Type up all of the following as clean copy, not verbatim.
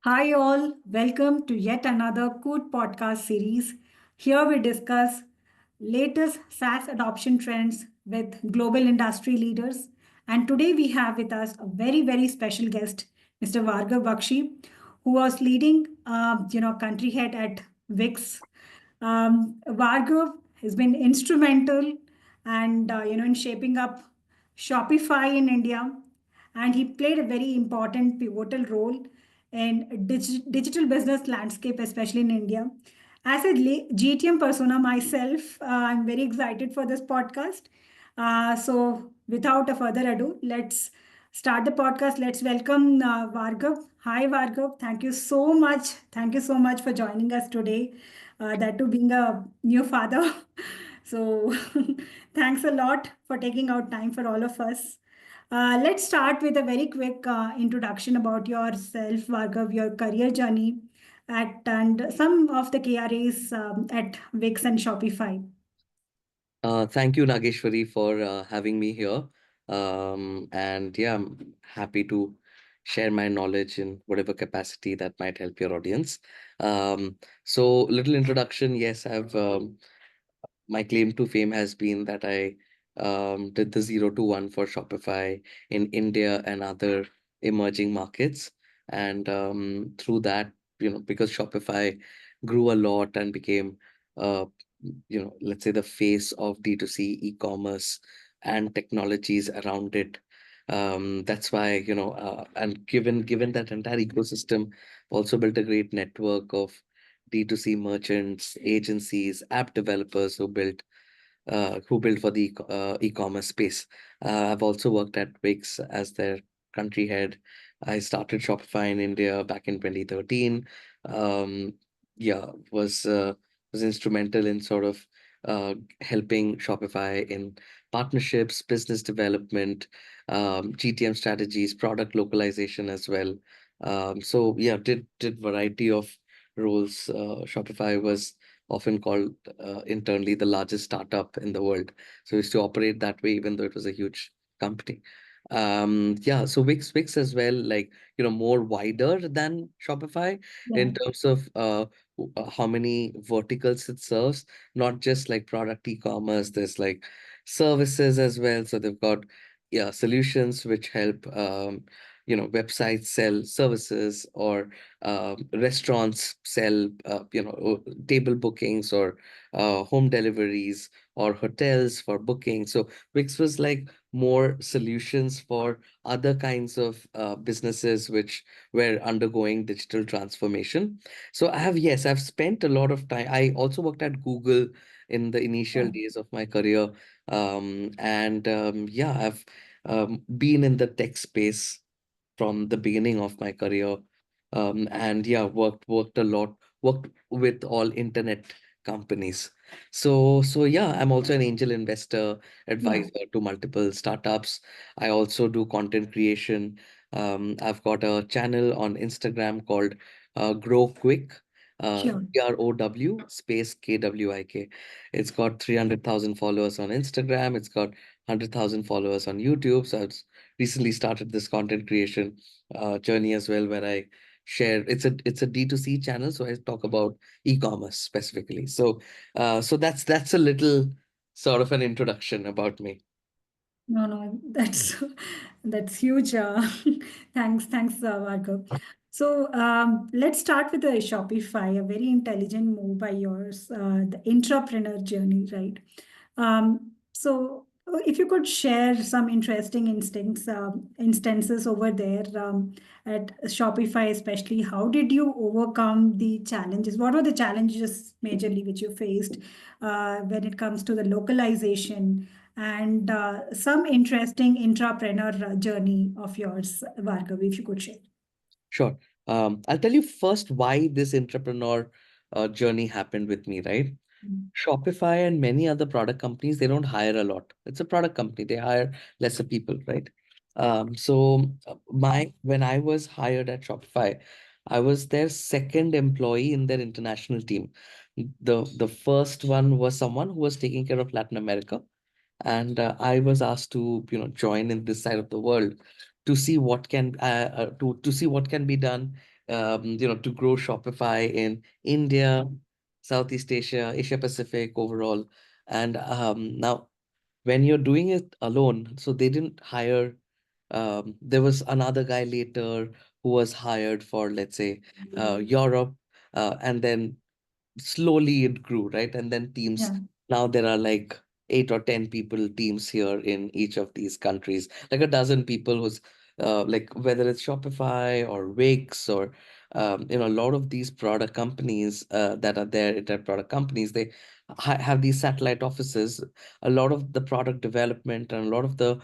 Hi, all. Welcome to yet another good podcast series. Here we discuss latest SaaS adoption trends with global industry leaders. And today we have with us a very special guest, Mr. Vargab Bakshi, who was leading, country head at Wix. Vargab has been instrumental and in shaping up Shopify in India, and he played a very important pivotal role in digital business landscape, especially in India. As a GTM persona myself, I'm very excited for this podcast. So, without a further ado, let's start the podcast. Let's welcome Vargab. Hi, Vargab. Thank you so much. Thank you so much for joining us today. That too, being a new father. So, thanks a lot for taking out time for all of us. Let's start with a very quick introduction about yourself, Vargav, your career journey and some of the KRAs at Wix and Shopify. Thank you, Nageshwari, for having me here. And yeah, I'm happy to share my knowledge in whatever capacity that might help your audience. So, little introduction. Yes, I've my claim to fame has been that I did the 0 to 1 for Shopify in India and other emerging markets. And through that, because Shopify grew a lot and became, uh, let's say the face of D2C e-commerce and technologies around it. That's why, and given that entire ecosystem, also built a great network of D2C merchants, agencies, app developers who built for the e-commerce space. I've also worked at Wix as their country head. I started Shopify in India back in 2013. Um, yeah, was instrumental in sort of helping Shopify in partnerships, business development, GTM strategies, product localization as well. So yeah, did variety of roles. Shopify was often called internally the largest startup in the world. So it used to operate that way, even though it was a huge company. Yeah, so Wix as well, like, more wider than Shopify Yeah, in terms of how many verticals it serves, not just like product e-commerce, there's like services as well. So they've got, yeah, solutions which help, websites sell services, or restaurants sell, table bookings, or home deliveries, or hotels for booking. So Wix was like more solutions for other kinds of businesses which were undergoing digital transformation. So yes, I've spent a lot of time. I also worked at Google in the initial yeah. days of my career. And yeah, I've been in the tech space from the beginning of my career. And yeah, worked a lot, worked with all internet companies. So yeah, I'm also an angel investor, Yeah, advisor to multiple startups. I also do content creation. I've got a channel on Instagram called Grow Quick. sure. GROW space KWIK. It's got 300,000 followers on Instagram. It's got 100,000 followers on YouTube. So I've recently started this content creation journey as well, where I share. It's a D2C channel, so I talk about e-commerce specifically. So that's a little sort of an introduction about me. No, no, that's huge. Thanks, Vargav. So let's start with the Shopify, a very intelligent move by yours, the entrepreneur journey, right? So if you could share some interesting instances over there at Shopify, especially, how did you overcome the challenges? What were the challenges majorly which you faced when it comes to the localization? And some interesting intrapreneur journey of yours, Vargav, if you could share. Sure. I'll tell you first why this entrepreneur journey happened with me, right? Mm. Shopify and many other product companies, they don't hire a lot. It's a product company, they hire lesser people, right? My when I was hired at Shopify, I was their second employee in their international team. The first one was someone who was taking care of Latin America, and I was asked to join in this side of the world to see what can be done to grow Shopify in India, Southeast Asia, Asia Pacific overall. And now when you're doing it alone, so they didn't hire, there was another guy later who was hired for, let's say, Europe, and then slowly it grew, right? And then teams, Yeah. now there are like 8 or 10 people teams here in each of these countries, like a dozen people who's like whether it's Shopify or Wix or a lot of these product companies that are there, internet product companies, they have these satellite offices. A lot of the product development and a lot of the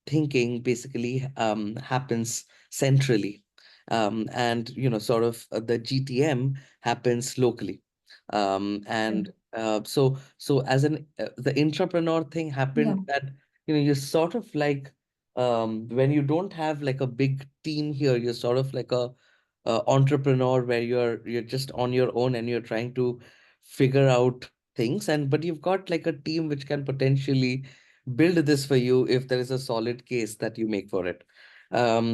thinking basically happens centrally. And sort of the GTM happens locally. And Right. so as the entrepreneur thing Yeah. happened that you're sort of like when you don't have like a big team here, you're sort of like a entrepreneur where you're just on your own and you're trying to figure out things, and but you've got like a team which can potentially build this for you if there is a solid case that you make for it.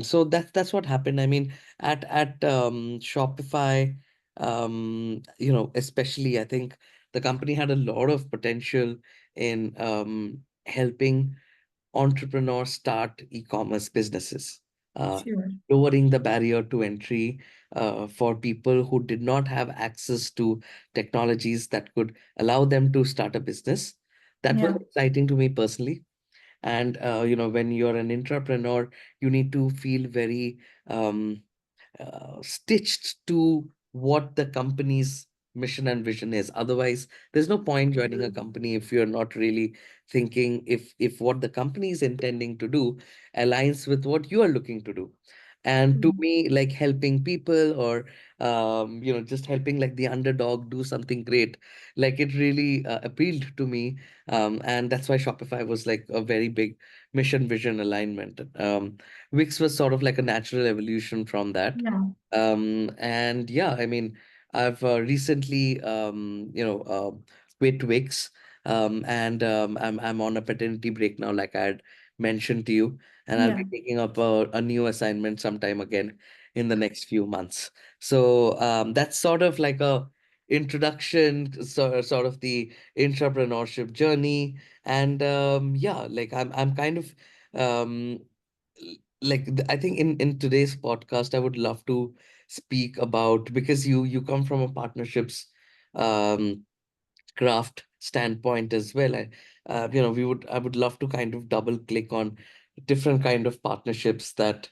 So that's what happened. I mean, at Shopify, especially I think the company had a lot of potential in helping entrepreneurs start e-commerce businesses, uh, Sure. lowering the barrier to entry for people who did not have access to technologies that could allow them to start a business. That was Yeah. exciting to me personally. And when you're an entrepreneur, you need to feel very um, stitched to what the company's mission and vision is. Otherwise, there's no point joining a company if you're not really thinking if what the company is intending to do aligns with what you are looking to do. And to Mm. me, like helping people or just helping like the underdog do something great, like it really appealed to me. And that's why Shopify was like a very big mission vision alignment. Wix was sort of like a natural evolution from that. Yeah. And yeah, I mean, I've recently, quit Wix, and I'm on a paternity break now, like I had mentioned to you, and I'll Yeah. be taking up a new assignment sometime again in the next few months. So that's sort of like a introduction, sort of the entrepreneurship journey, and yeah, like I'm kind of um I think in today's podcast, I would love to speak about, because you come from a partnerships um craft standpoint as well. I would love to kind of double click on different kind of partnerships that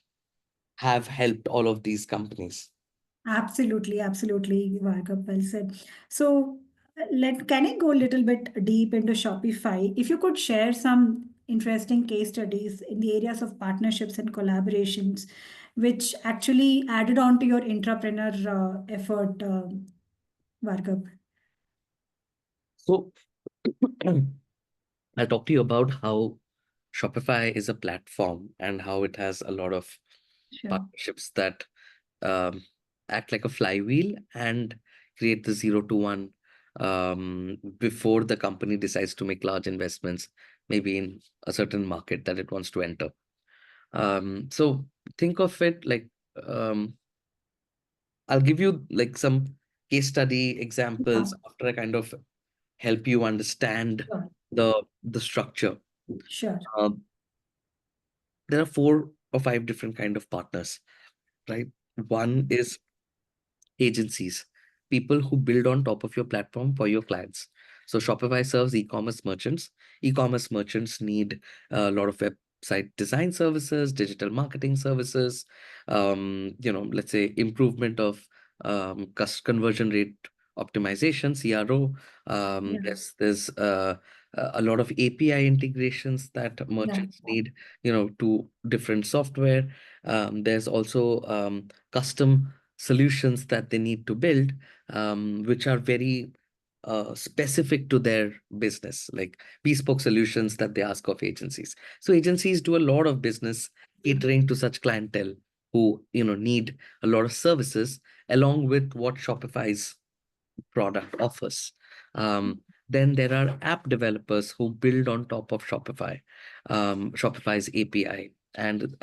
have helped all of these companies. Absolutely, absolutely, Vargab, well said. So, can I go a little bit deep into Shopify? If you could share some interesting case studies in the areas of partnerships and collaborations, which actually added on to your entrepreneur effort, Vargab. So I'll talk to you about how Shopify is a platform and how it has a lot of Sure. partnerships that um, act like a flywheel and create the 0 to 1 before the company decides to make large investments, maybe in a certain market that it wants to enter. So think of it like um, I'll give you like some case study Yeah. examples after I kind of help you understand Sure. the structure. Sure. Um, there are 4 or 5 different kind of partners, right? One is agencies, people who build on top of your platform for your clients. So Shopify serves e-commerce merchants. E-commerce merchants need a lot of website design services, digital marketing services, let's say improvement of conversion rate optimization, CRO. Yeah. There's a lot of API integrations that Yeah. merchants need, to different software. There's also custom solutions that they need to build, which are very specific to their business, like bespoke solutions that they ask of agencies. So agencies do a lot of business catering to such clientele who need a lot of services along with what Shopify's product offers. Then there are app developers who build on top of Shopify's API, and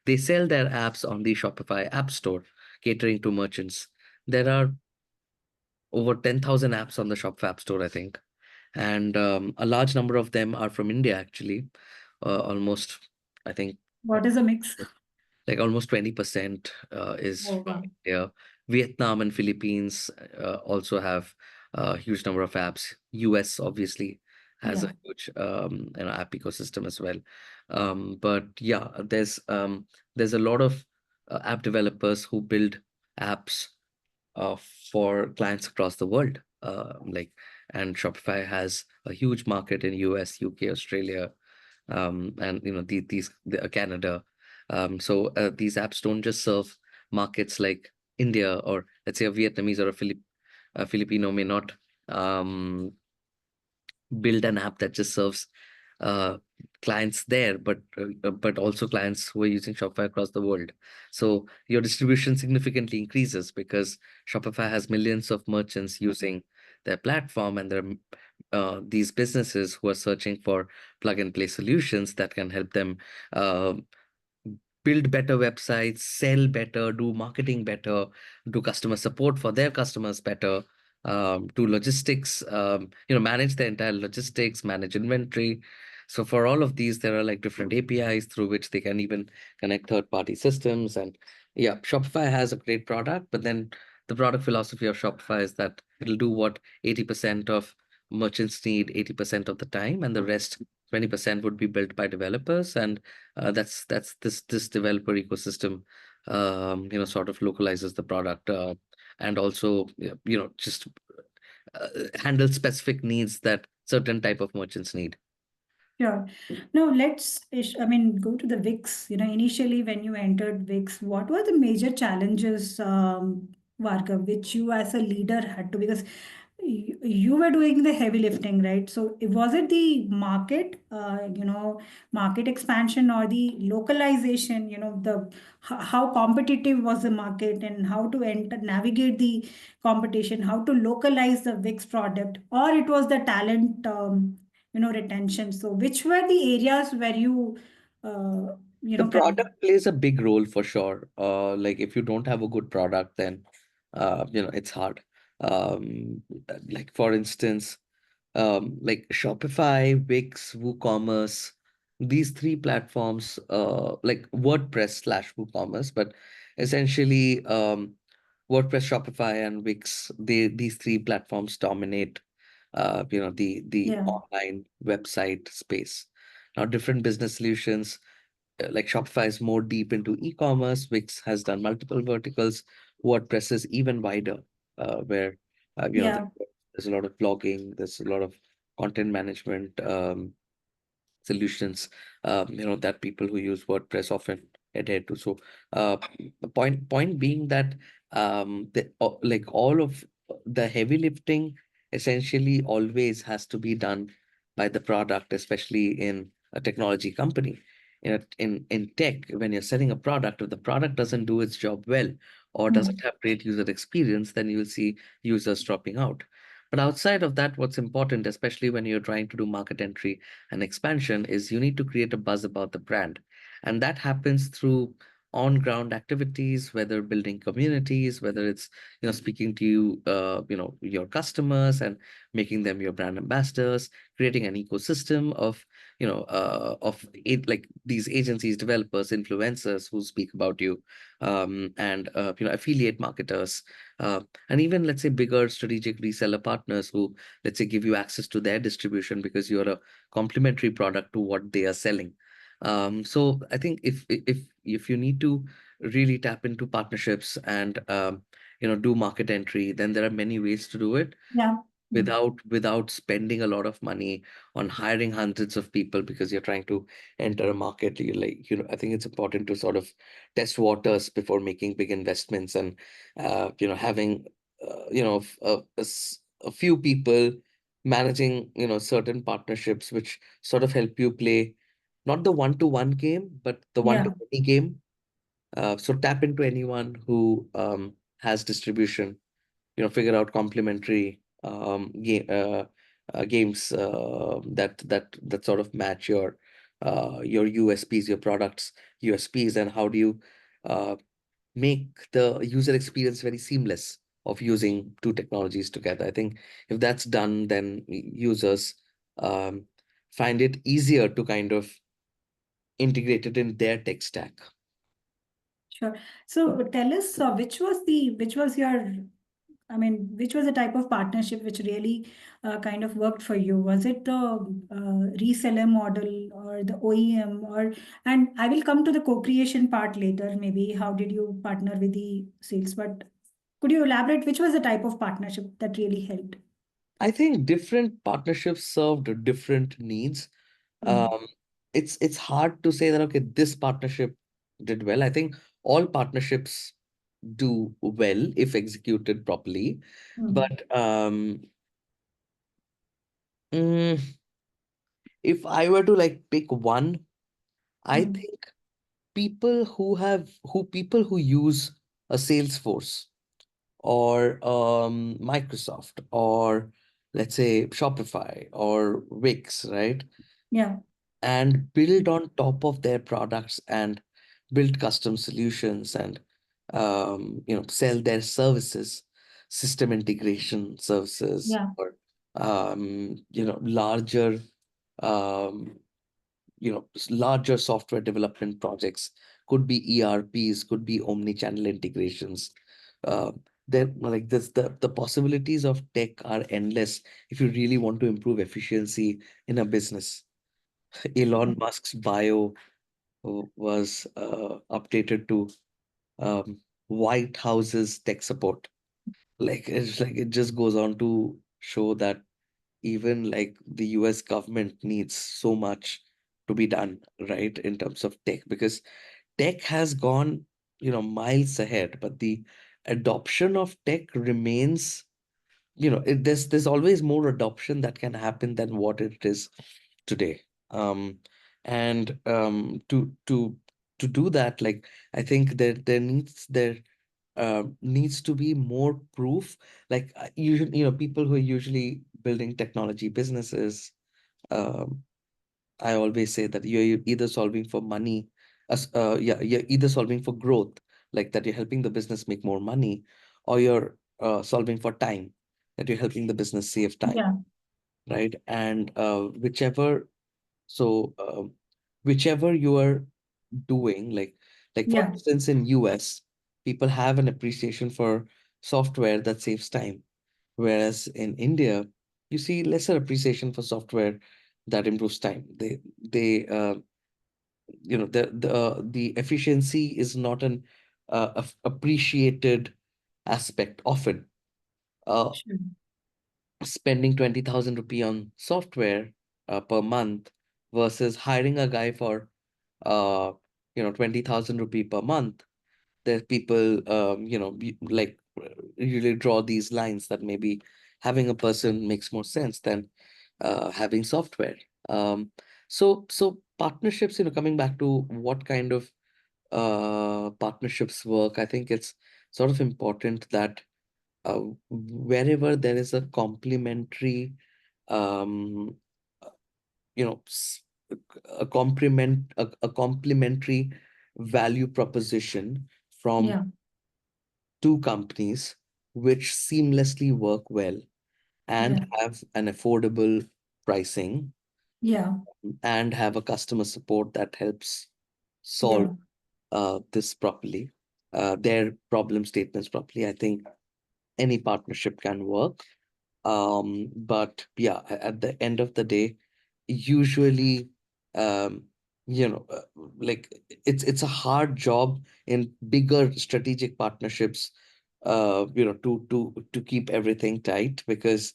they sell their apps on the Shopify App Store. catering to merchants. There are over 10,000 apps on the Shopify App Store, I think. And a large number of them are from India, actually. Almost, I think, What is a mix? like almost 20% is Oh, from wow. India. Vietnam and Philippines also have a huge number of apps. US obviously has a Yeah. huge app ecosystem as well. But yeah, there's a lot of app developers who build apps for clients across the world. And Shopify has a huge market in US, UK, Australia, and Canada. So these apps don't just serve markets like India, or let's say a Vietnamese or a Filipino may not um, build an app that just serves uh, clients there, but also clients who are using Shopify across the world. So your distribution significantly increases because Shopify has millions of merchants using their platform, and there are these businesses who are searching for plug and play solutions that can help them uh, build better websites, sell better, do marketing better, do customer support for their customers better, do logistics, manage the entire logistics, manage inventory. So for all of these, there are like different APIs through which they can even connect third-party systems. And yeah, Shopify has a great product, but then the product philosophy of Shopify is that it'll do what 80% of merchants need 80% of the time, and the rest 20% would be built by developers. And that's this developer ecosystem sort of localizes the product, and also just handles specific needs that certain type of merchants need. Sure. Now I mean, go to the VIX. Initially when you entered VIX, what were the major challenges, Varga, which you as a leader had to, because you were doing the heavy lifting, right? So was it the market, market expansion or the localization, how competitive was the market and how to enter, navigate the competition, how to localize the VIX product, or it was the talent, retention? So which were the areas where you The can. product plays a big role for sure. Like if you don't have a good product, then it's hard. Like for instance, like Shopify, Wix, WooCommerce, these three platforms, like WordPress slash WooCommerce, but essentially WordPress, Shopify, and Wix, these three platforms dominate, the Yeah. online website space. Now, different business solutions like Shopify is more deep into e-commerce. Wix has done multiple verticals. WordPress is even wider, where Yeah. there's a lot of blogging, there's a lot of content management solutions, that people who use WordPress often adhere to. So, the point being that like all of the heavy lifting essentially always has to be done by the product, especially in a technology company. In tech, when you're selling a product, if the product doesn't do its job well or doesn't Mm. have great user experience, then you'll see users dropping out. But outside of that, what's important, especially when you're trying to do market entry and expansion, is you need to create a buzz about the brand. And that happens through on-ground activities, whether building communities, whether it's speaking to your customers and making them your brand ambassadors, creating an ecosystem of it, like these agencies, developers, influencers who speak about you, and affiliate marketers, and even let's say bigger strategic reseller partners who, let's say, give you access to their distribution because you're a complementary product to what they are selling. So I think if you need to really tap into partnerships and do market entry, then there are many ways to do it Yeah. Mm. without spending a lot of money on hiring hundreds of people because you're trying to enter a market. I think it's important to sort of test waters before making big investments, and having a few people managing certain partnerships which sort of help you play not the one-to-one game but the Yeah. one-to-many game. So tap into anyone who has distribution, figure out complementary games that sort of match your USPs, your products USPs, and how do you uh, make the user experience very seamless of using two technologies together. I think if that's done, then users um, find it easier to kind of integrate it in their tech stack. Sure. So tell us, which was your, I mean, which was the type of partnership which really kind of worked for you? Was it the reseller model or the OEM, or, and I will come to the co-creation part later, maybe how did you partner with the sales, but could you elaborate which was the type of partnership that really helped? I think different partnerships served different needs. Mm. Um, it's hard to say that okay, this partnership did well. I think all partnerships do well if executed properly, Mm. but mm, if I were to like pick one, I Mm. think people who use a Salesforce or Microsoft or let's say Shopify or Wix, right? Yeah, And build on top of their products and build custom solutions and sell their services, system integration services, yeah, or larger um, larger software development projects, could be ERPs, could be omni-channel integrations. uh, there like this the possibilities of tech are endless if you really want to improve efficiency in a business. Elon Musk's bio was updated to White House's tech support. Like it just goes on to show that even like the US government needs so much to be done, right, in terms of tech, because tech has gone, miles ahead, but the adoption of tech remains, there's always more adoption that can happen than what it is today. And to do that, like I think there needs to be more proof. Like people who are usually building technology businesses, um, I always say that you're either solving for money, you're either solving for growth, like that you're helping the business make more money, or you're solving for time, that you're helping the business save time, yeah, right? And so whichever you are doing, like for yeah, instance, in US, people have an appreciation for software that saves time, whereas in India, you see lesser appreciation for software that improves time. They the efficiency is not an appreciated aspect often. Uh, sure. Spending 20,000 rupee on software per month versus hiring a guy for 20,000 rupee per month. There people usually draw these lines that maybe having a person makes more sense than having software. So partnerships, coming back to what kind of partnerships work, I think it's sort of important that wherever there is a complementary um you know s- a complementary value proposition from Yeah, two companies which seamlessly work well and yeah, have an affordable pricing yeah, and have a customer support that helps solve yeah, this properly, their problem statements properly. I think any partnership can work. But yeah, at the end of the day, usually, um, you know, uh, like it's a hard job in bigger strategic partnerships, to keep everything tight because,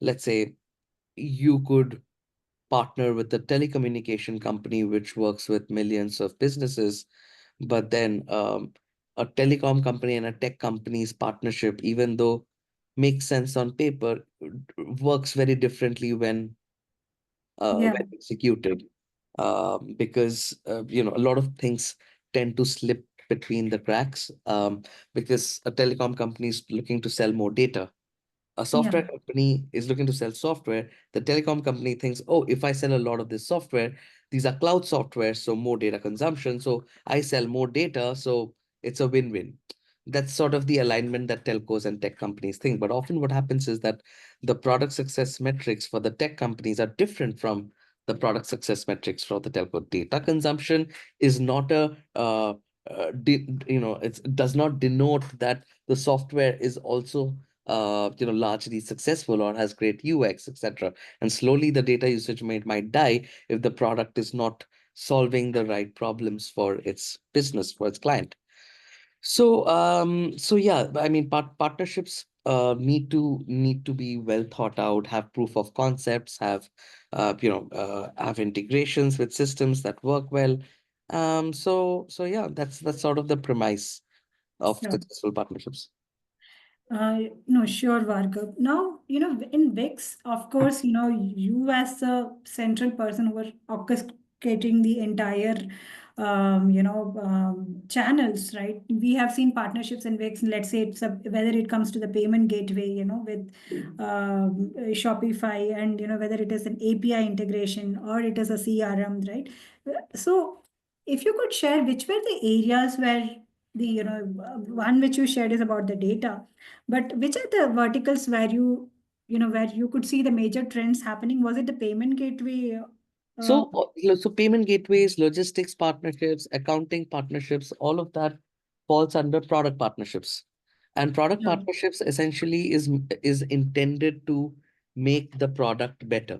let's say you could partner with a telecommunication company which works with millions of businesses, but then a telecom company and a tech company's partnership, even though makes sense on paper, works very differently yeah, when executed, because a lot of things tend to slip between the cracks, because a telecom company is looking to sell more data, a yeah, software company is looking to sell software. The telecom company thinks, oh, if I sell a lot of this software, these are cloud software, so more data consumption. So I sell more data, so it's a win-win. That's sort of the alignment that telcos and tech companies think. But often what happens is that the product success metrics for the tech companies are different from the product success metrics for the telco. Data consumption is not it does not denote that the software is also largely successful or has great UX, etc. And slowly the data usage might die if the product is not solving the right problems for its business, for its client. So yeah, I mean, partnerships need to be well thought out, have proof of concepts, have integrations with systems that work well. So yeah, that's sort of the premise of Sure. successful partnerships. No, sure, Vargab. Now, in VIX, of course, you as a central person who are orchestrating the entire, channels, right? We have seen partnerships in VIX, and let's say whether it comes to the payment gateway, with Shopify, and, whether it is an API integration or it is a CRM, right? So, if you could share which were the areas where one which you shared is about the data, but which are the verticals where where you could see the major trends happening? Was it the payment gateway? Uh, So payment gateways, logistics partnerships, accounting partnerships, all of that falls under product partnerships. And product yeah, partnerships essentially is intended to make the product better.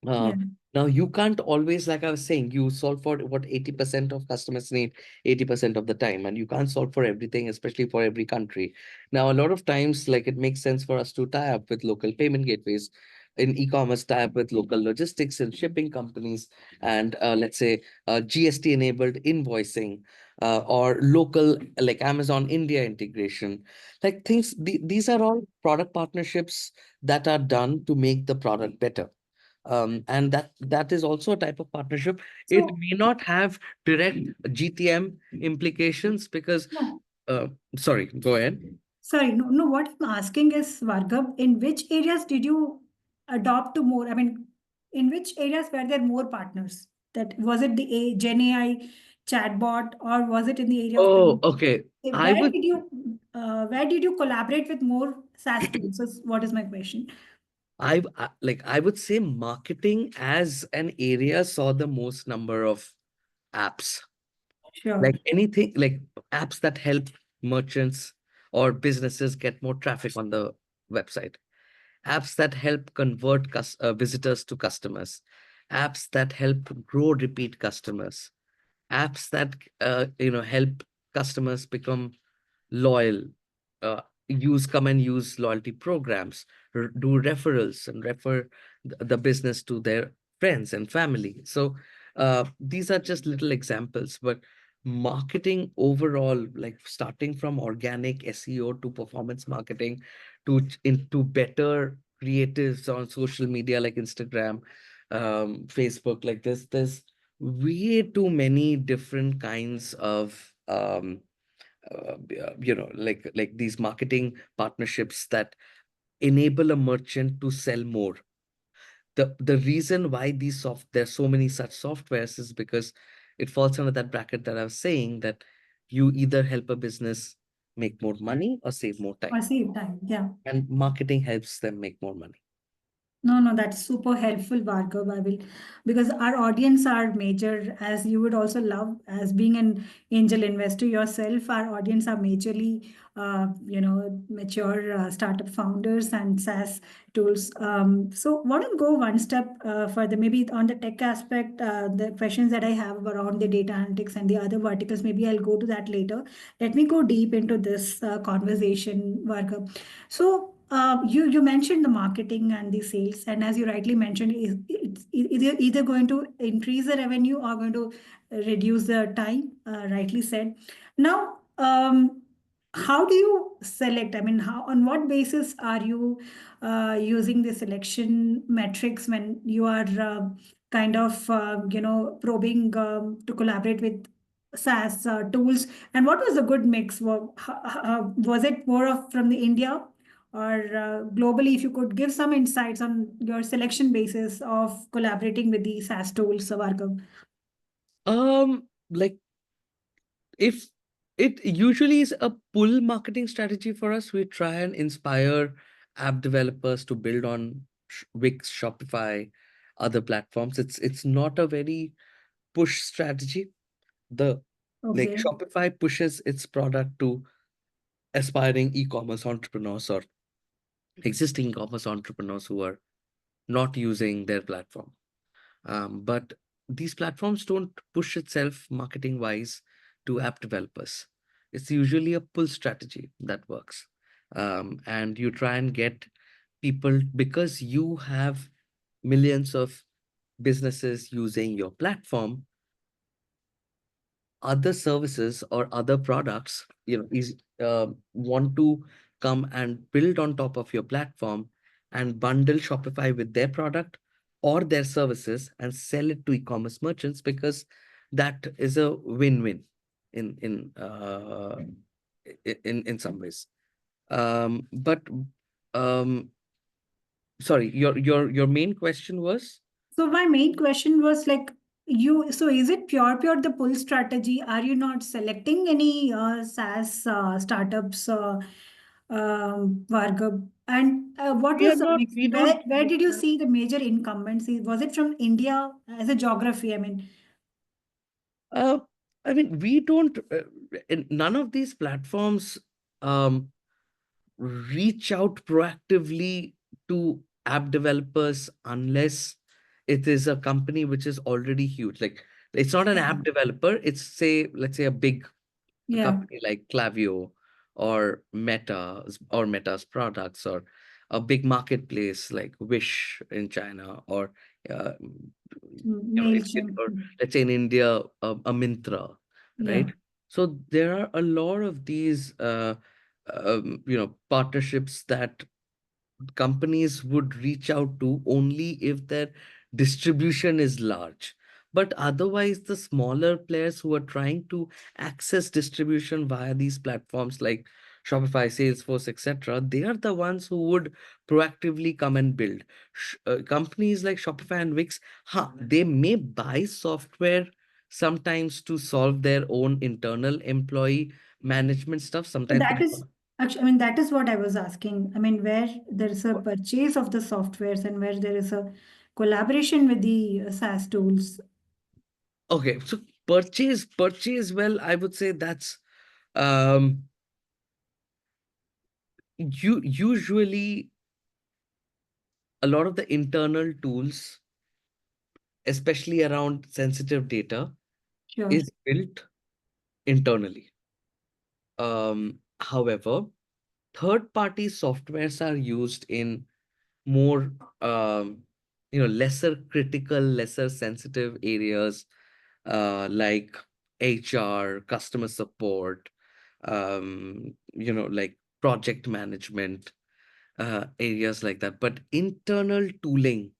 Uh, yeah. Now you can't always, like I was saying, you solve for what 80% of customers need 80% of the time, and you can't solve for everything, especially for every country. Now, a lot of times, like it makes sense for us to tie up with local payment gateways in e-commerce, tie up with local logistics and shipping companies, and let's say GST enabled invoicing, or local like Amazon India integration, like these are all product partnerships that are done to make the product better. And that is also a type of partnership. It So, may not have direct GTM implications because no, uh, sorry, go ahead. sorry, no, no. What I'm asking is, Vargab, in which areas did you adopt to more? I mean, in which areas were there more partners? That was it the Gen AI chatbot, or was it in the area of Oh, payment? okay. I Where would did you where did you collaborate with more SaaS tools? Is what is my question? I would say marketing as an area saw the most number of apps. Sure. Like anything, like apps that help merchants or businesses get more traffic on the website, apps that help convert visitors to customers, apps that help grow repeat customers, apps that help customers become loyal, use come and use loyalty programs, do referrals and refer the business to their friends and family. So these are just little examples, but marketing overall, like starting from organic SEO to performance marketing into better creatives on social media like Instagram, Facebook, like this, there's way too many different kinds of like these marketing partnerships that enable a merchant to sell more. The reason why there's so many such softwares is because it falls under that bracket that I was saying, that you either help a business make more money or save more time, Or save time. Yeah. and marketing helps them make more money. No, no, that's super helpful, Bhargav. I will, because our audience are major, as you would also love, as being an angel investor yourself. Our audience are majorly, mature startup founders and SaaS tools. So, want to go one step further, maybe on the tech aspect. The questions that I have around the data analytics and the other verticals, maybe I'll go to that later. Let me go deep into this conversation, Bhargav. So you mentioned the marketing and the sales, and as you rightly mentioned, it's either going to increase the revenue or going to reduce the time. Rightly said. Now, how do you select? I mean, how on what basis are you using the selection metrics when you are kind of probing to collaborate with SaaS tools? And what was the good mix? Was it more of from the India or globally? If you could give some insights on your selection basis of collaborating with the SaaS tools, Vargam. Like if It usually is a pull marketing strategy for us. We try and inspire app developers to build on Wix, Shopify, other platforms. It's not a very push strategy. The like Okay. Shopify pushes its product to aspiring e-commerce entrepreneurs or existing e-commerce entrepreneurs who are not using their platform. But these platforms don't push itself marketing wise to app developers. It's usually a pull strategy that works. And you try and get people because you have millions of businesses using your platform, other services or other products, is want to come and build on top of your platform and bundle Shopify with their product or their services and sell it to e-commerce merchants, because that is a win-win in some ways. But um sorry, your main question was. So my main question was like, so is it pure the pull strategy? Are you not selecting any SaaS startups, Vargab? And what We are was, I not, mean, we don't. where did you see the major incumbents? Was it from India as a geography? I mean, Uh, I mean, we don't, in none of these platforms um, reach out proactively to app developers unless it is a company which is already huge. Like, it's not an yeah, app developer, it's let's say a big yeah, company like Klaviyo or Meta's products, or a big marketplace like Wish in China, or uh, MailChimp. or let's say in India, a Mintra, Yeah. right? So there are a lot of these partnerships that companies would reach out to only if their distribution is large. But otherwise, the smaller players who are trying to access distribution via these platforms like Shopify, Salesforce, etc., they are the ones who would proactively come and build. Companies like Shopify and Wix, they may buy software sometimes to solve their own internal employee management stuff. Sometimes That they is actually, I mean, that is what I was asking. I mean, where there is a purchase of the softwares and where there is a collaboration with the SaaS tools. Okay, so purchase, well, I would say that's um usually a lot of the internal tools, especially around sensitive data, Sure. is built internally. However, third-party softwares are used in more lesser critical, lesser sensitive areas, like HR, customer support, like project management, areas like that. But internal tooling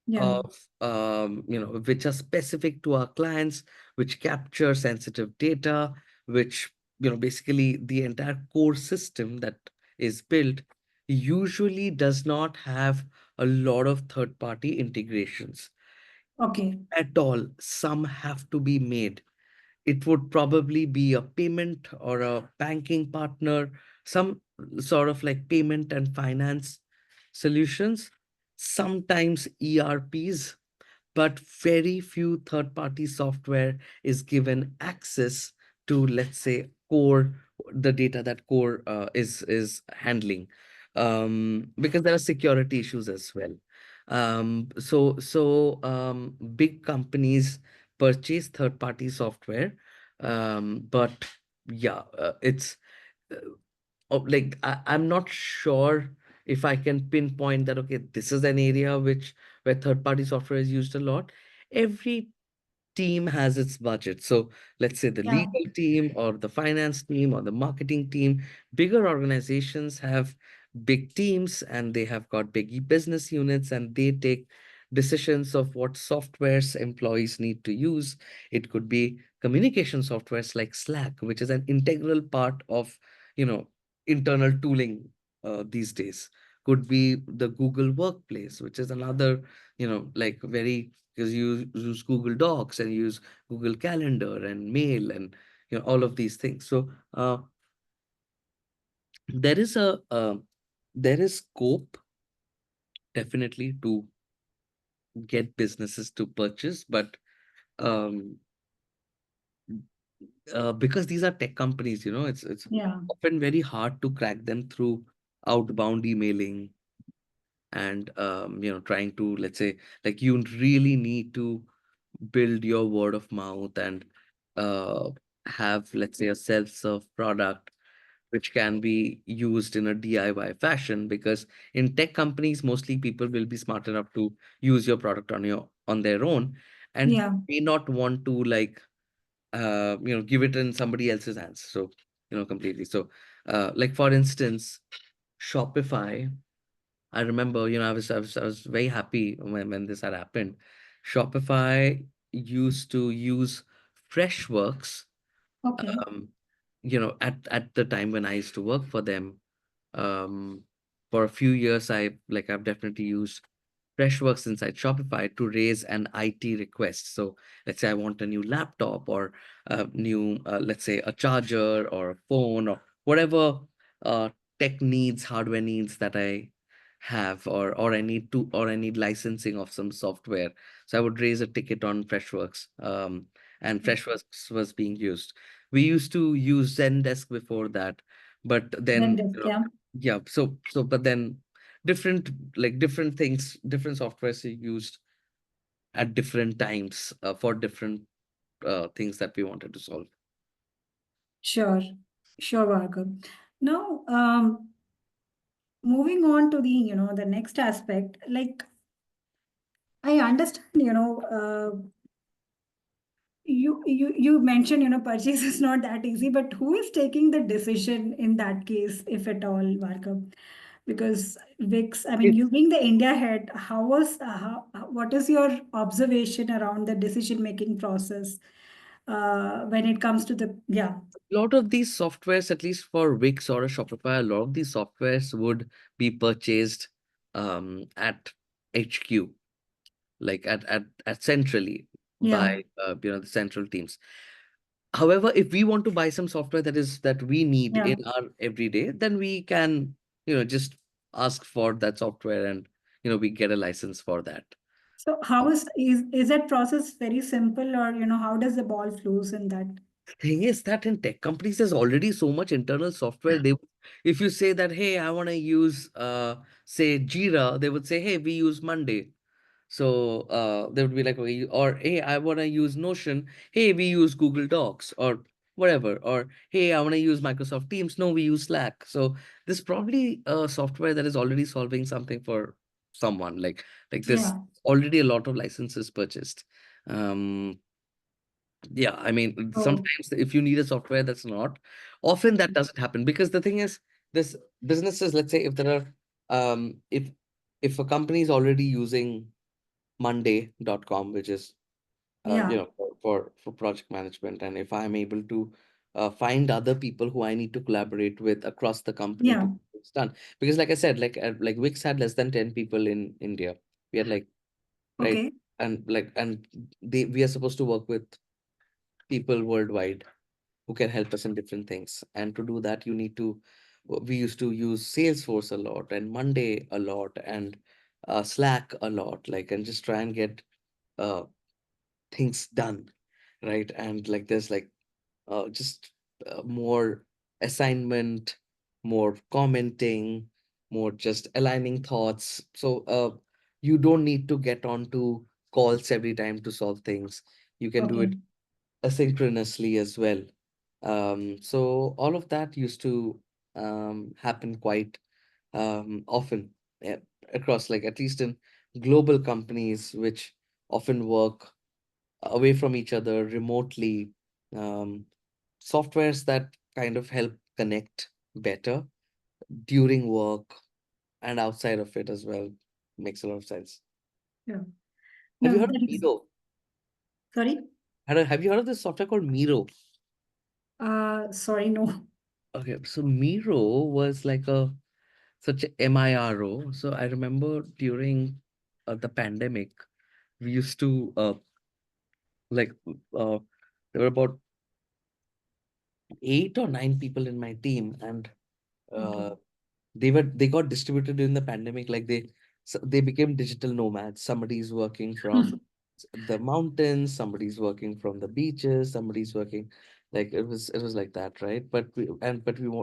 Yeah. of which are specific to our clients, which capture sensitive data, which basically the entire core system that is built usually does not have a lot of third party integrations Okay. at all. Some have to be made. It would probably be a payment or a banking partner, some sort of like payment and finance solutions, sometimes ERPs, but very few third-party software is given access to, let's say, core, the data that core is handling, because there are security issues as well. Big companies purchase third-party software, but yeah, it's uh, like I'm not sure if I can pinpoint that, okay, this is an area where third-party software is used a lot. Every team has its budget. So let's say the Yeah. legal team or the finance team or the marketing team, bigger organizations have big teams and they have got big business units, and they take decisions of what softwares employees need to use. It could be communication softwares like Slack, which is an integral part of, you know, internal tooling these days. Could be the Google Workplace, which is another, like very, because you use Google Docs and use Google Calendar and mail and all of these things. So there is a there is scope definitely to get businesses to purchase, but um, because these are tech companies, it's Yeah. often very hard to crack them through outbound emailing and trying to, let's say, like, you really need to build your word of mouth and uh, have, let's say, a self-serve product which can be used in a DIY fashion, because in tech companies mostly people will be smart enough to use your product on their own and Yeah. may not want to, like, give it in somebody else's hands. So, completely. So, like, for instance, Shopify, I remember, I was very happy when this had happened. Shopify used to use Freshworks, Okay. um, at the time when I used to work for them. Um, for a few years, I've definitely used Freshworks inside Shopify to raise an IT request. So let's say I want a new laptop or a new, let's say, a charger or a phone or whatever uh, tech needs, hardware needs that I have, or I need licensing of some software. So I would raise a ticket on Freshworks, and Freshworks was being used. We used to use Zendesk before that, but Then then, this, yeah. yeah. So but then different, like, different things, different softwares are used at different times for different things that we wanted to solve. Sure. Sure, Vargab. Now, moving on to the next aspect, like I understand, you mentioned, purchase is not that easy, but who is taking the decision in that case, if at all, Vargab? Because Vix, I mean, It, you being the India head, what is your observation around the decision making process when it comes to the, yeah, a lot of these softwares, at least for Wix or a Shopify, a lot of these softwares would be purchased at HQ, like at centrally by yeah, the central teams. However, if we want to buy some software that we need yeah. in our everyday, then we can, just ask for that software, and we get a license for that. So how is that process very simple, or how does the ball flows in that? Thing is that in tech companies, there's already so much internal software. If you say that, hey, I want to use, say, Jira, they would say, hey, we use Monday. So they would be like, okay, or hey, I want to use Notion. Hey, we use Google Docs or whatever. Or hey, I want to use Microsoft Teams. No, we use Slack. So there's probably a software that is already solving something for someone. Like there's Yeah. already a lot of licenses purchased. Um, yeah, I mean, Oh, sometimes if you need a software that's not, often that doesn't happen, because the thing is, this businesses, let's say, if there are, if a company is already using Monday.com, which is, yeah. for project management, and if I'm able to find other people who I need to collaborate with across the company to Yeah. get it's done, because like I said, like Wix had less than 10 people in India. We had, like, right, Okay. and we are supposed to work with people worldwide who can help us in different things. And to do that, we used to use Salesforce a lot and Monday a lot and Slack a lot, like, and just try and get uh, things done, right? And like there's like just more assignment, more commenting, more just aligning thoughts. So you don't need to get onto calls every time to solve things. You can do it Okay. asynchronously as well. So all of that used to happen quite often, eh, across, like, at least in global companies, which often work away from each other remotely. Um, Softwares that kind of help connect better during work and outside of it as well makes a lot of sense. Yeah. Have you No, heard of that is, Miro? sorry. Have you heard of this software called Miro? Sorry, no. Okay, so Miro was like a such a MIRO. So I remember during the pandemic, we used to like there were about 8 or 9 people in my team, and Okay. uh, they got distributed during the pandemic. Like they became digital nomads. Somebody's working from the mountains, somebody's working from the beaches, somebody's working, like it was like that, right? But we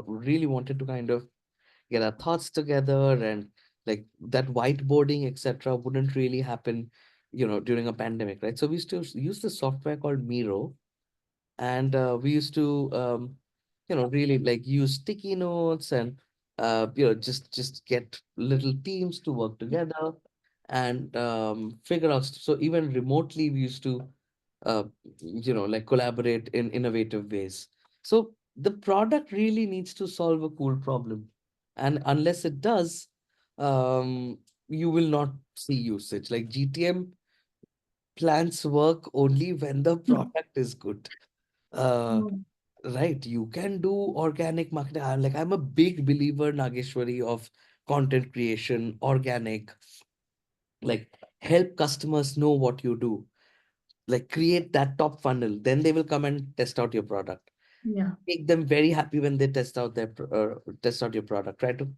really wanted to kind of get our thoughts together, and like that whiteboarding, etc., wouldn't really happen, during a pandemic, right? So we still use the software called Miro, and we used to really like use sticky notes, and just get little teams to work together, and figure out so even remotely we used to uh, like collaborate in innovative ways. So the product really needs to solve a cool problem, and unless it does, you will not see usage. Like GTM plans work only when the product is good. uh, Oh, right, you can do organic marketing. I'm a big believer, Nageshwari, of content creation, organic, like help customers know what you do, like create that top funnel, then they will come and test out your product. yeah. Make them very happy when they test out your product. Try to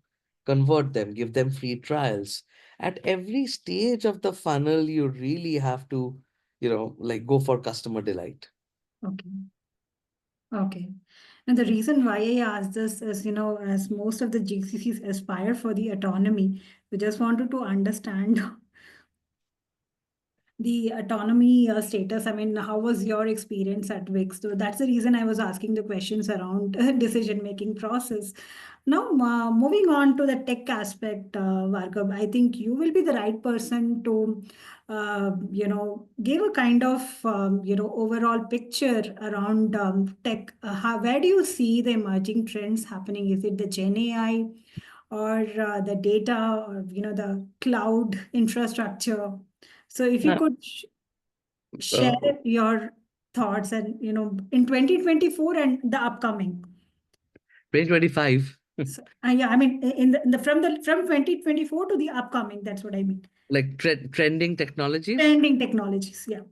convert them, give them free trials. At every stage of the funnel, you really have to, like go for customer delight. Okay. Okay. And the reason why I asked this is, as most of the GCCs aspire for the autonomy, we just wanted to understand the autonomy status. I mean, how was your experience at Wix? So that's the reason I was asking the questions around decision making process. Now, moving on to the tech aspect, Vargab, I think you will be the right person to, give a kind of, overall picture around tech. Where do you see the emerging trends happening? Is it the Gen AI or the data, or, the cloud infrastructure? So if you Uh, could share uh, your thoughts and, in 2024 and the upcoming. 2025, So, yeah, I mean, from 2024 to the upcoming, that's what I mean. like trending technologies. Trending technologies, yeah.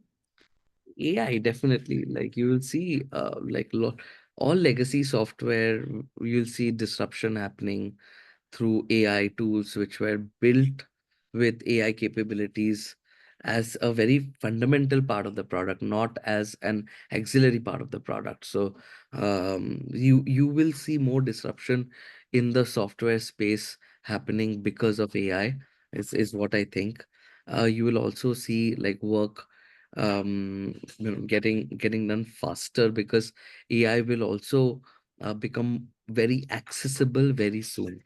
AI, definitely. Like you will see, all legacy software, you'll see disruption happening through AI tools which were built with AI capabilities as a very fundamental part of the product, not as an auxiliary part of the product. So you will see more disruption in the software space happening because of AI, is what I think. You will also see like work getting done faster because AI will also become very accessible very soon.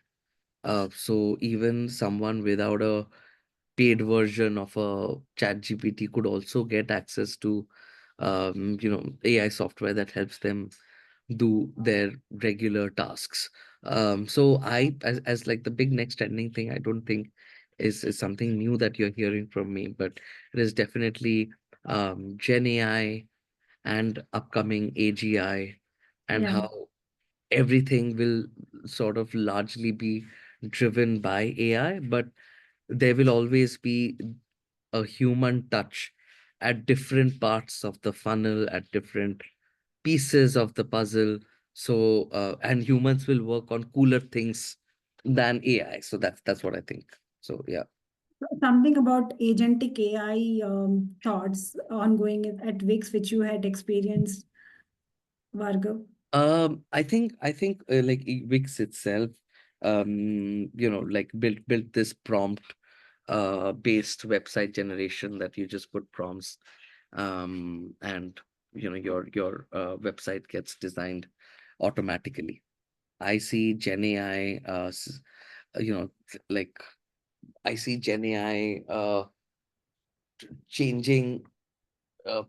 So even someone without a paid version of a chat GPT could also get access to AI software that helps them do their regular tasks. So as like the big next trending thing, I don't think is something new that you're hearing from me, but it is definitely Gen AI and upcoming AGI, and Yeah. how everything will sort of largely be driven by AI, but there will always be a human touch at different parts of the funnel, at different pieces of the puzzle. So, and humans will work on cooler things than AI. So that's what I think. So yeah. Something about agentic AI thoughts ongoing at Wix, which you had experienced, Vargav. I think like Wix itself, like built this prompt based website generation that you just put prompts, and your website gets designed automatically. I see Gen AI, like I see Gen AI changing, uh,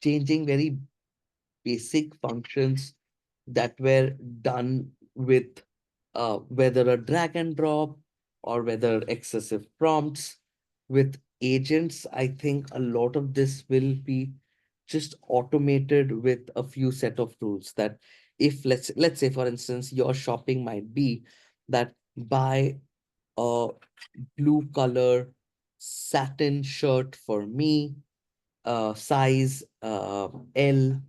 changing very basic functions that were done with whether a drag and drop or whether excessive prompts. With agents, I think a lot of this will be just automated with a few set of rules. That if let's say for instance your shopping might be that buy a blue color satin shirt for me, size L,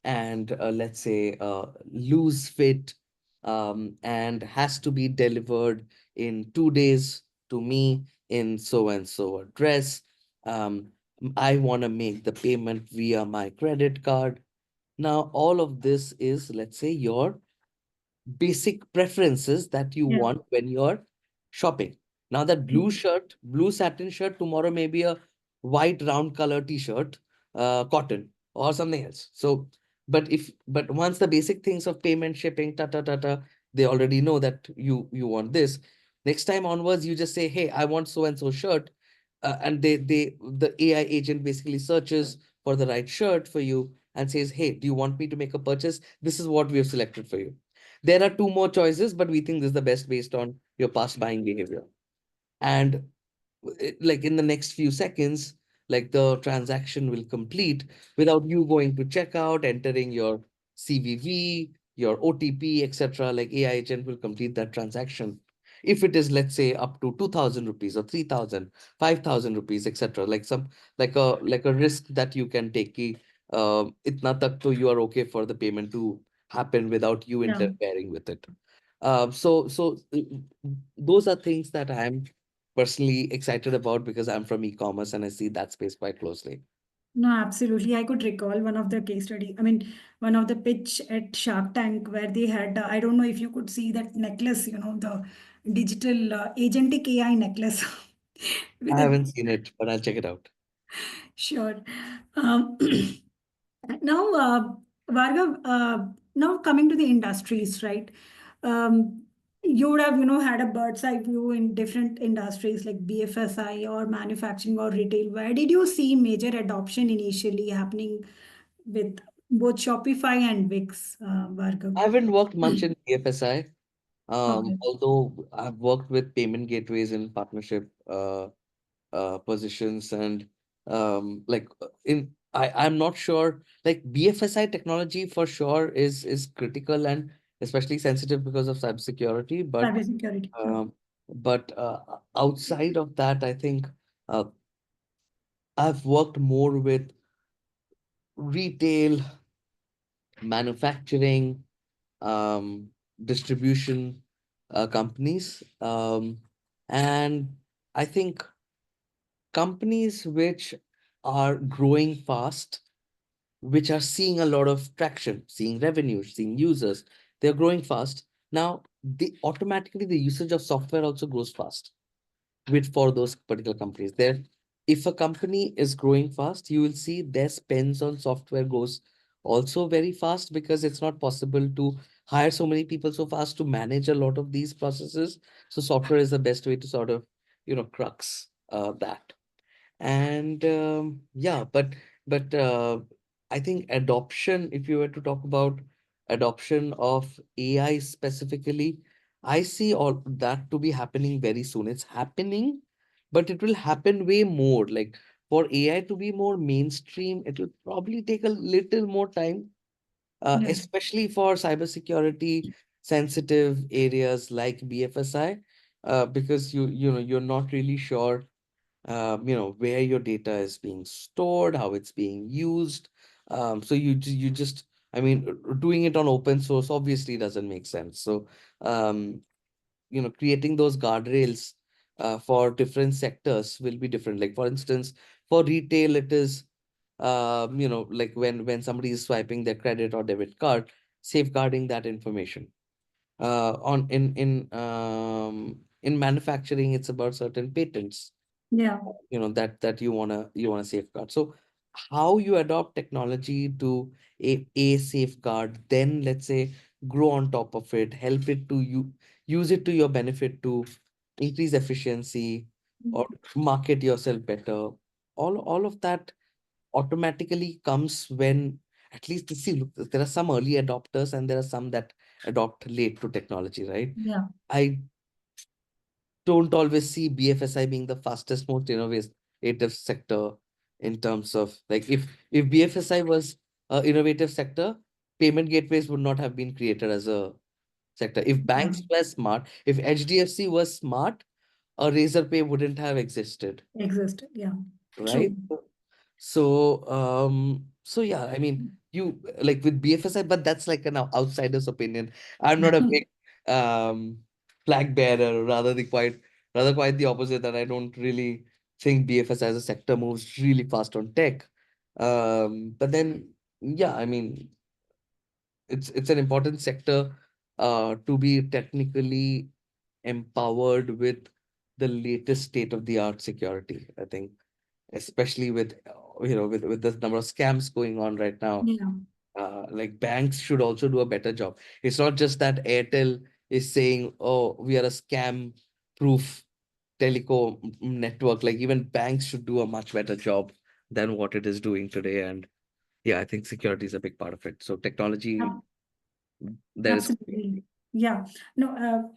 and let's say loose fit, and has to be delivered in 2 days to me in so and so address. Um, I want to make the payment via my credit card. Now, all of this is, let's say, your basic preferences that you Yeah. want when you're shopping. Now that blue shirt, blue satin shirt, tomorrow may be a white round color t-shirt, cotton or something else. So, but once the basic things of payment, shipping, they already know that you want this. Next time onwards, you just say, hey, I want so and so shirt, and the AI agent basically searches for the right shirt for you and says, hey, do you want me to make a purchase? This is what we have selected for you. There are two more choices, but we think this is the best based on your past buying behavior. And like in the next few seconds, like the transaction will complete without you going to checkout, entering your CVV, your OTP, etc. Like AI agent will complete that transaction. If it is, let's say, up to 2,000 rupees or 3,000, 5,000 rupees, etc. Like some like a risk that you can take. Ki, itna tak to you are okay for the payment to happen without you Yeah. interfering with it. Those are things that I'm personally excited about because I'm from e-commerce and I see that space quite closely. No, absolutely. I could recall one of the case study. I mean, one of the pitch at Shark Tank where they had, I don't know if you could see that necklace, the digital agentic AI necklace with I a haven't seen it, but I'll check it out. sure. Um, now, Varga, now coming to the industries, right? Um, you would have, had a bird's eye view in different industries like BFSI or manufacturing or retail. Where did you see major adoption initially happening with both Shopify and Wix, I Varga? haven't worked much in BFSI, Okay. although I've worked with payment gateways in partnership positions and I'm not sure, like BFSI technology for sure is critical and especially sensitive because of cybersecurity, Cybersecurity. Yeah. um, but outside of that, I think uh, I've worked more with retail, manufacturing, distribution companies. And I think companies which are growing fast, which are seeing a lot of traction, seeing revenue, seeing users, they're growing fast. Now, automatically the usage of software also grows fast with for those particular companies. There, if a company is growing fast, you will see their spends on software goes also very fast because it's not possible to hire so many people so fast to manage a lot of these processes. So software is the best way to sort of, crux that. And yeah, but I think adoption, if you were to talk about adoption of AI specifically, I see all that to be happening very soon. It's happening, but it will happen way more. Like for AI to be more mainstream, it will probably take a little more time, Yeah. especially for cybersecurity sensitive areas like BFSI, because you're not really sure where your data is being stored, how it's being used. So you just, I mean, doing it on open source obviously doesn't make sense. So, um, creating those guardrails for different sectors will be different. Like for instance, for retail, it is, like when somebody is swiping their credit or debit card, safeguarding that information. On in manufacturing, it's about certain patents Yeah. that you wanna safeguard. So how you adopt technology to a safeguard, then let's say grow on top of it, help it to you use it to your benefit to increase efficiency or market yourself better. All of that automatically comes when at least see, look, there are some early adopters and there are some that adopt late to technology, right? Yeah. I don't always see BFSI being the fastest, most innovative sector in terms of like if BFSI was a innovative sector, payment gateways would not have been created as a sector. If Yeah. banks were smart, if HDFC was smart, a Razorpay wouldn't have existed, Exist. Yeah. right? True. So yeah, I mean, you like with BFSI, but that's like an outsider's opinion. I'm not a big um flag bearer, rather quite the opposite, that I don't really think BFSI as a sector moves really fast on tech. But then yeah, I mean, it's an important sector to be technically empowered with the latest state of the art security, I think, especially with with the number of scams going on right now. Yeah. Like banks should also do a better job. It's not just that Airtel is saying, oh, we are a scam proof telecom network. Like even banks should do a much better job than what it is doing today. And yeah, I think security is a big part of it. So technology, there is. Absolutely. Yeah. No,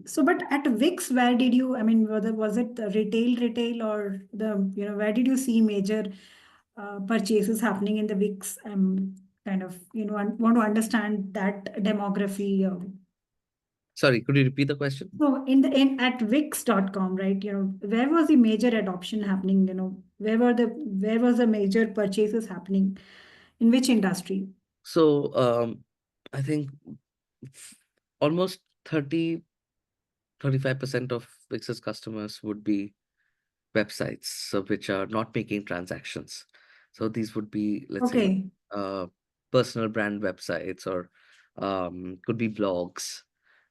so but at Wix, where did you, I mean, whether was it the retail or the, where did you see major purchases happening in the Wix? Kind of, I want to understand that demography. Sorry, could you repeat the question? So in at Wix.com, right? Where was the major adoption happening? Where was the major purchases happening? In which industry? So I think f- almost 35% of Wix's customers would be websites, so which are not making transactions. So these would be, let's say, Okay. uh, personal brand websites, or could be blogs,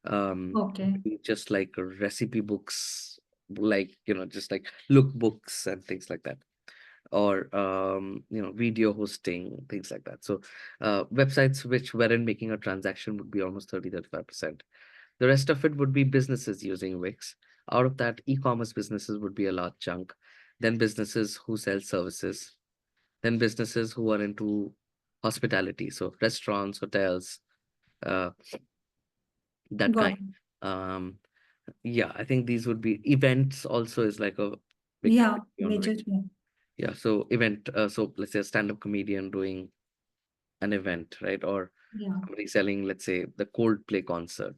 Okay. could be just like recipe books, like just like lookbooks and things like that, or video hosting, things like that. So websites which weren't making a transaction would be almost 30-35%. The rest of it would be businesses using Wix. Out of that, e-commerce businesses would be a large chunk. Then businesses who sell services. Then businesses who are into hospitality, so restaurants, hotels, uh, that Got kind. it. Um, yeah, I think these would be events. Also, is like a big Yeah, category on major. Wix. Yeah. Yeah, so event. So let's say a stand-up comedian doing an event, right? Or Yeah. somebody selling, let's say, the Coldplay concert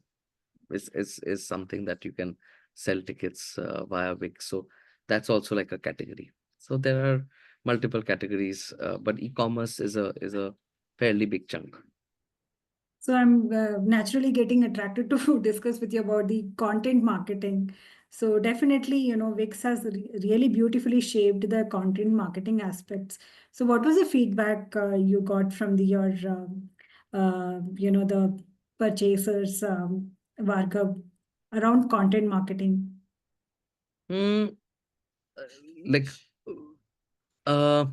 is something that you can sell tickets via Wix. So that's also like a category. So there are multiple categories, but e-commerce is a fairly big chunk. So I'm naturally getting attracted to discuss with you about the content marketing. So definitely, Wix has really beautifully shaped the content marketing aspects. So what was the feedback you got from the purchasers, Vargab, around content marketing? Hmm, like uh,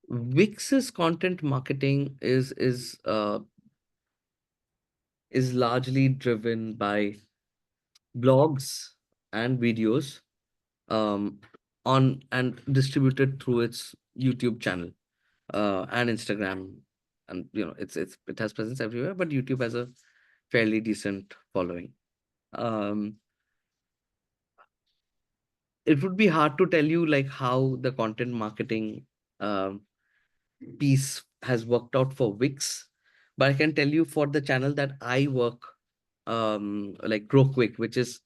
Wix's content marketing is largely driven by blogs and videos, um, on and distributed through its YouTube channel, and Instagram, and it has presence everywhere, but YouTube has a fairly decent following. Um, it would be hard to tell you like how the content marketing um, piece has worked out for Wix, but I can tell you for the channel that I work, like Grow Quick, which is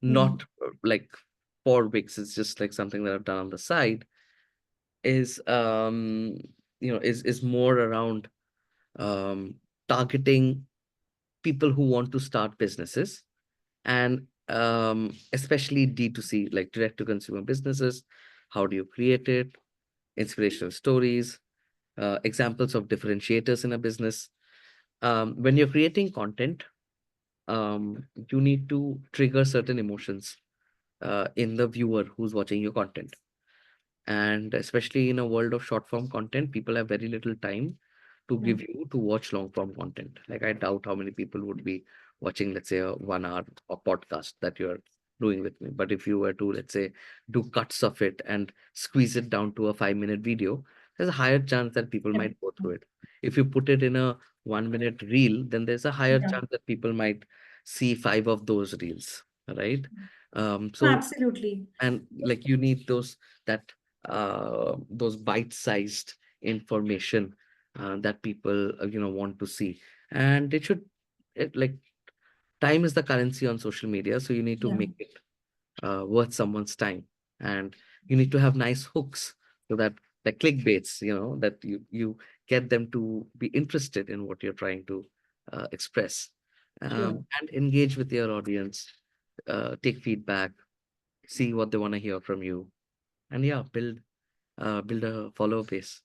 Mm. not like for Wix, it's just like something that I've done on the side, is is more around um, targeting people who want to start businesses, and especially D2C, like direct to consumer businesses. How do you create it? Inspirational stories, examples of differentiators in a business. When you're creating content, you need to trigger certain emotions in the viewer who's watching your content. And especially in a world of short form content, people have very little time to Yeah. give you to watch long form content. Like I doubt how many people would be watching, let's say, a 1 hour or podcast that you're doing with me. But if you were to, let's say, do cuts of it and squeeze it down to a 5 minute video, there's a higher chance that people Yeah. might go through it. If you put it in a 1 minute reel, then there's a higher Yeah. chance that people might see five of those reels, right? So Absolutely. and like you need those bite-sized information that people want to see, and like time is the currency on social media, so you need to Yeah. make it worth someone's time, and you need to have nice hooks so that the clickbaits, that you get them to be interested in what you're trying to express, Sure. and engage with your audience, take feedback, see what they want to hear from you, and yeah, build a follower base.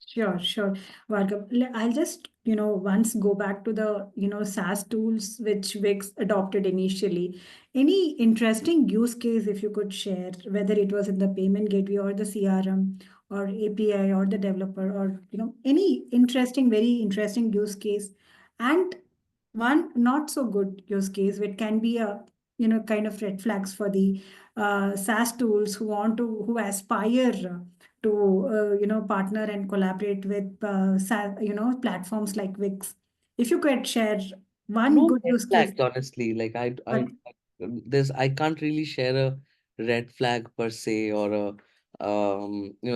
Sure, sure. Vargab, I'll just, once go back to the, SaaS tools which Wix adopted initially. Any interesting use case if you could share, whether it was in the payment gateway or the CRM or API or the developer or, any interesting, very interesting use case. And one not so good use case, which can be a, kind of red flags for the SaaS tools who aspire to partner and collaborate with platforms like Wix. If you could share one No good red use case, flags, honestly. Like but I can't really share a red flag per se, or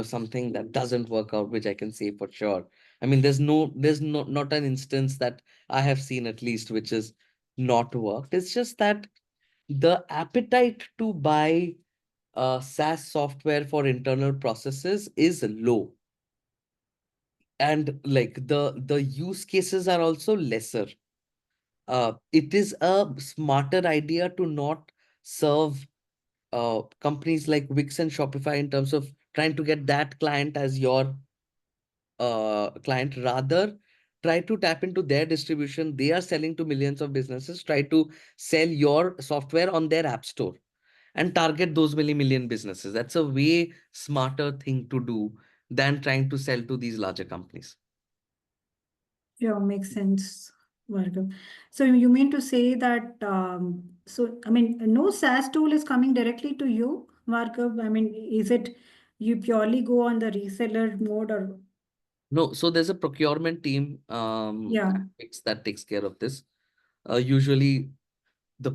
something that doesn't work out, which I can say for sure. I mean, there's not an instance that I have seen, at least, which is not worked. It's just that the appetite to buy SaaS software for internal processes is low, and like the use cases are also lesser. It is a smarter idea to not serve companies like Wix and Shopify in terms of trying to get that client as your client. Rather, try to tap into their distribution. They are selling to millions of businesses. Try to sell your software on their app store and target those million businesses. That's a way smarter thing to do than trying to sell to these larger companies. yeah, makes sense, Vargam. So you mean to say that so I mean no SaaS tool is coming directly to you, Vargam? I mean, is it you purely go on the reseller mode or No, so there's a procurement team yeah, that takes care of this. Usually the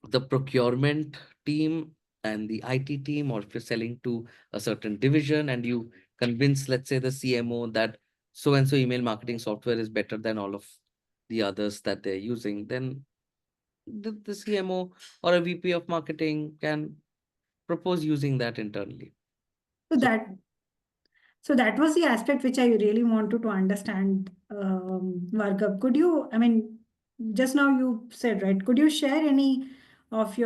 the procurement team and the IT team, or if you're selling to a certain division and you convince, let's say, the CMO that so and so email marketing software is better than all of the others that they're using, then the CMO or a VP of marketing can propose using that internally. so So that So that was the aspect which I really wanted to understand, Vargab. Could you, I mean, just now you said, right? Could you share any of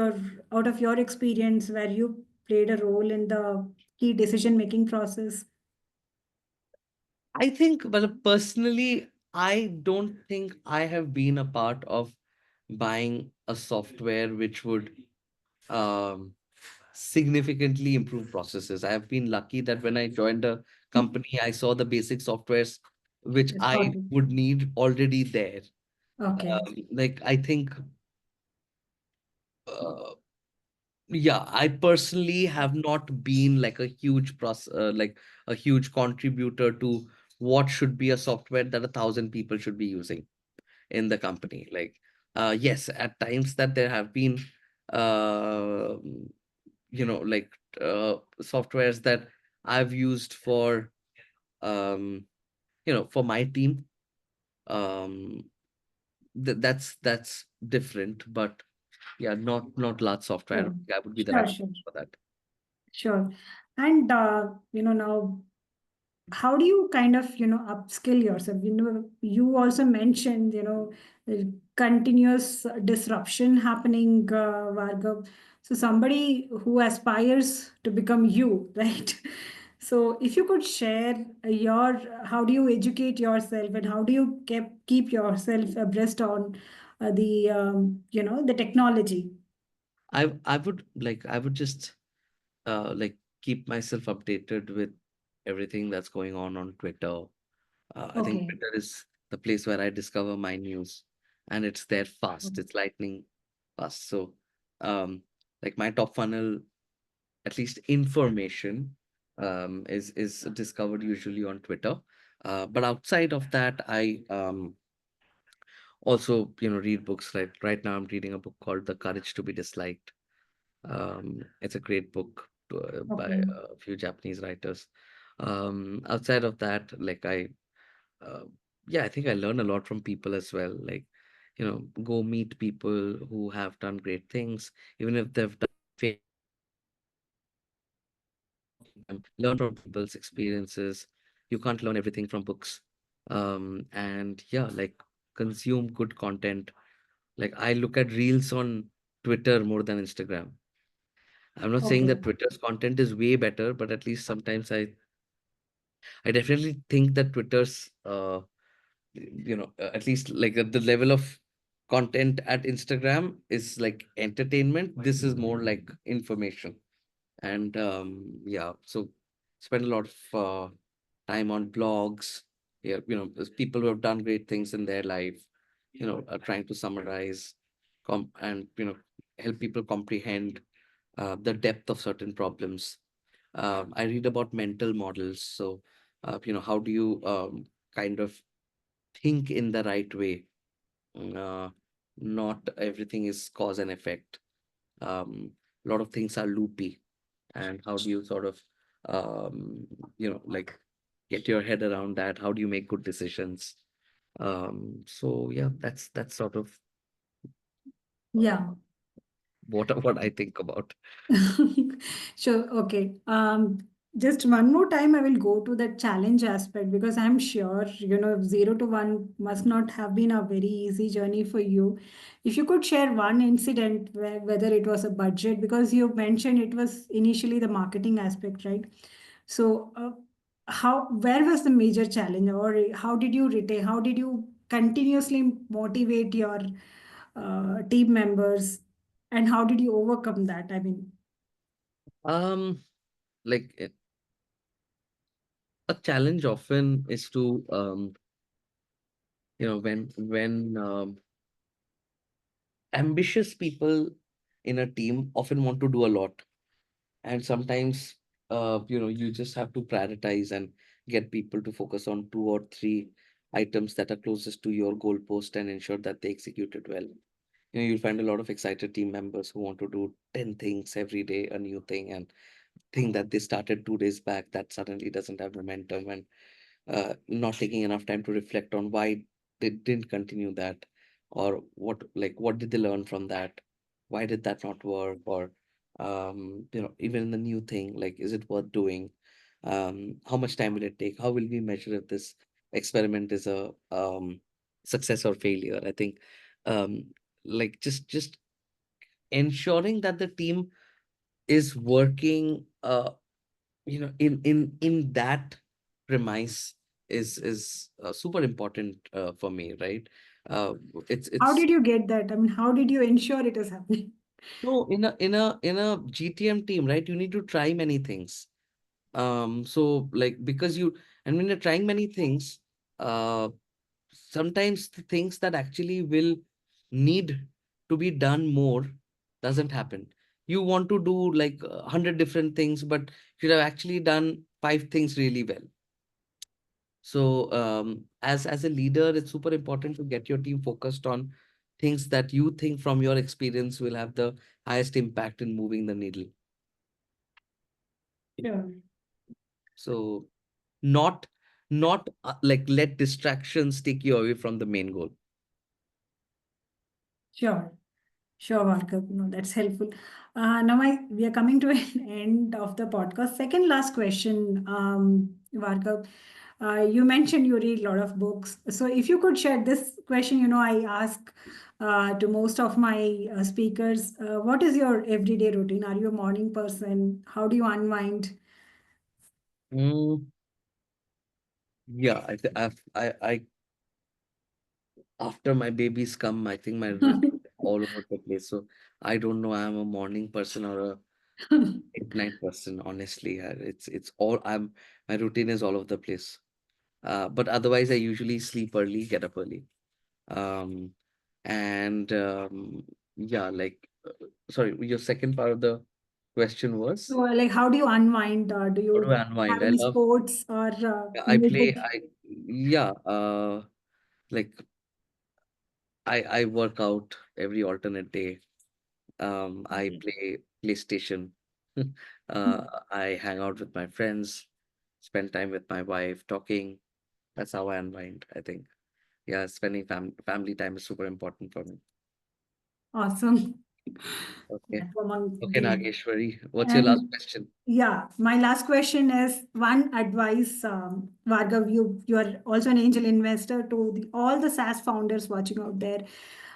out of your experience where you played a role in the key decision-making process? I think, well, personally, I don't think I have been a part of buying a software which would um, significantly improve processes. I have been lucky that when I joined a company, I saw the basic softwares which Yes, I got it. would need already there. Okay. Like, I think, uh, yeah, I personally have not been like like a huge contributor to what should be a software that 1,000 people should be using in the company. Like, yes, at times that there have been, uh, like softwares that I've used for, um, for my team. Um, that's different, but yeah, not large software. I Sure, don't think I would be the sure, right sure, person for that. sure. And now how do you kind of upskill yourself? You also mentioned uh, continuous disruption happening, Vargav. So somebody who aspires to become you, right? So if you could share your how do you educate yourself and how do you keep yourself abreast on the the technology? I would just like keep myself updated with everything that's going on Twitter. I think Okay. Twitter is the place where I discover my news, and it's there fast. It's lightning fast. So, like my top funnel, at least information, is discovered usually on Twitter. But outside of that, I also read books. Like right now, I'm reading a book called The Courage to Be Disliked. It's a great book by Okay. a few Japanese writers. Outside of that, like uh, yeah, I think I learn a lot from people as well. Like, go meet people who have done great things, even if they've done failed. learn from people's experiences. You can't learn everything from books. And yeah, like consume good content. Like I look at reels on Twitter more than Instagram. I'm not saying Okay. that Twitter's content is way better, but at least sometimes I definitely think that Twitter's at least like at the level of content at Instagram is like entertainment. This is more like information. And yeah, so spend a lot of time on blogs. Yeah, there's people who have done great things in their life, are trying to summarize and help people comprehend the depth of certain problems. I read about mental models. So how do you kind of think in the right way? uh, Not everything is cause and effect. A lot of things are loopy, and how do you sort of like get your head around that? How do you make good decisions? So yeah, that's sort of Yeah. what I think about. Sure. Okay. Just one more time, I will go to the challenge aspect because I'm sure, 0 to 1 must not have been a very easy journey for you. If you could share one incident where, whether it was a budget, because you mentioned it was initially the marketing aspect, right? So, where was the major challenge, or how did you retain, how did you continuously motivate your team members, and how did you overcome that? I mean, um like a challenge often is to when ambitious people in a team often want to do a lot, and sometimes you just have to prioritize and get people to focus on 2 or 3 items that are closest to your goalpost and ensure that they execute it well. You'll find a lot of excited team members who want to do 10 things every day, a new thing, and thing that they started 2 days back that suddenly doesn't have momentum, and not taking enough time to reflect on why they didn't continue that, or what did they learn from that, why did that not work, or even in the new thing, like is it worth doing, how much time will it take, how will we measure if this experiment is a success or failure. I think um, like just ensuring that the team is working in that premise is super important for me, right? uh, how it's did you get that? I mean, how did you ensure it is happening? so in a GTM team, right, you need to try many things. So like because you and when you're trying many things, uh sometimes the things that actually will need to be done more doesn't happen. You want to do like 100 different things, but you should have actually done 5 things really well. So as a leader, it's super important to get your team focused on things that you think from your experience will have the highest impact in moving the needle. Sure. So not like let distractions take you away from the main goal. Sure. Sure, Vargab. No, that's helpful. We are coming to an end of the podcast. Second last question, Vargab. You mentioned you read a lot of books. So if you could share this question, I ask to most of my speakers, what is your everyday routine? Are you a morning person? How do you unwind? Mm, yeah, I after my babies come, I think my routine is all over the place. So I don't know I'm a morning person or a midnight person, honestly. It's all I'm my routine is all over the place. But otherwise I usually sleep early, get up early. Um and yeah, like sorry, your second part of the question was So, like, how do you unwind? Do how do you I have unwind? I any love sports or I play music? I yeah, like I work out every alternate day. I play PlayStation. I hang out with my friends, spend time with my wife, talking. That's how I unwind, I think. Yeah, spending family time is super important for me. Awesome. Okay. That among Okay, the Nageshwari. What's your last and question? yeah, my last question is one advice, Vargav. You are also an angel investor to all the SaaS founders watching out there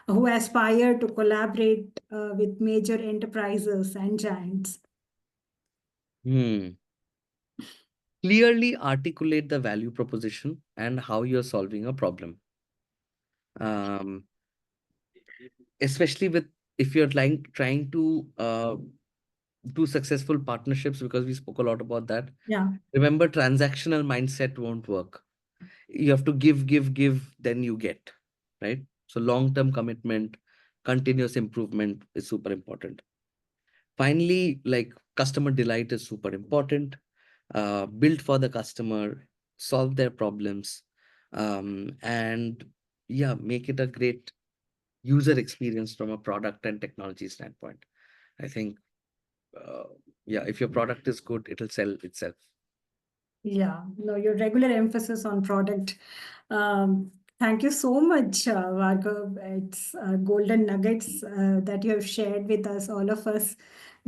who aspire to collaborate with major enterprises and giants. Hmm. Clearly articulate the value proposition and how you're solving a problem. Um, Especially with if you're trying to do successful partnerships, because we spoke a lot about that. Yeah, Remember, transactional mindset won't work. You have to give, then you get, right? So long-term commitment, continuous improvement is super important. Finally, like customer delight is super important. Build for the customer, solve their problems, and yeah, make it a great user experience from a product and technology standpoint. I think, uh, yeah, if your product is good, it'll sell itself. yeah. No, your regular emphasis on product. Um, Thank you so much, Vargav. It's golden nuggets that you have shared with us, all of us.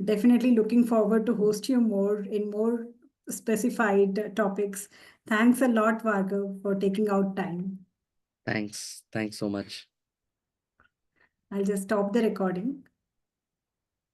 Definitely looking forward to host you more in more specified topics. Thanks a lot, Vargav, for taking out time. Thanks so much. I'll just stop the recording.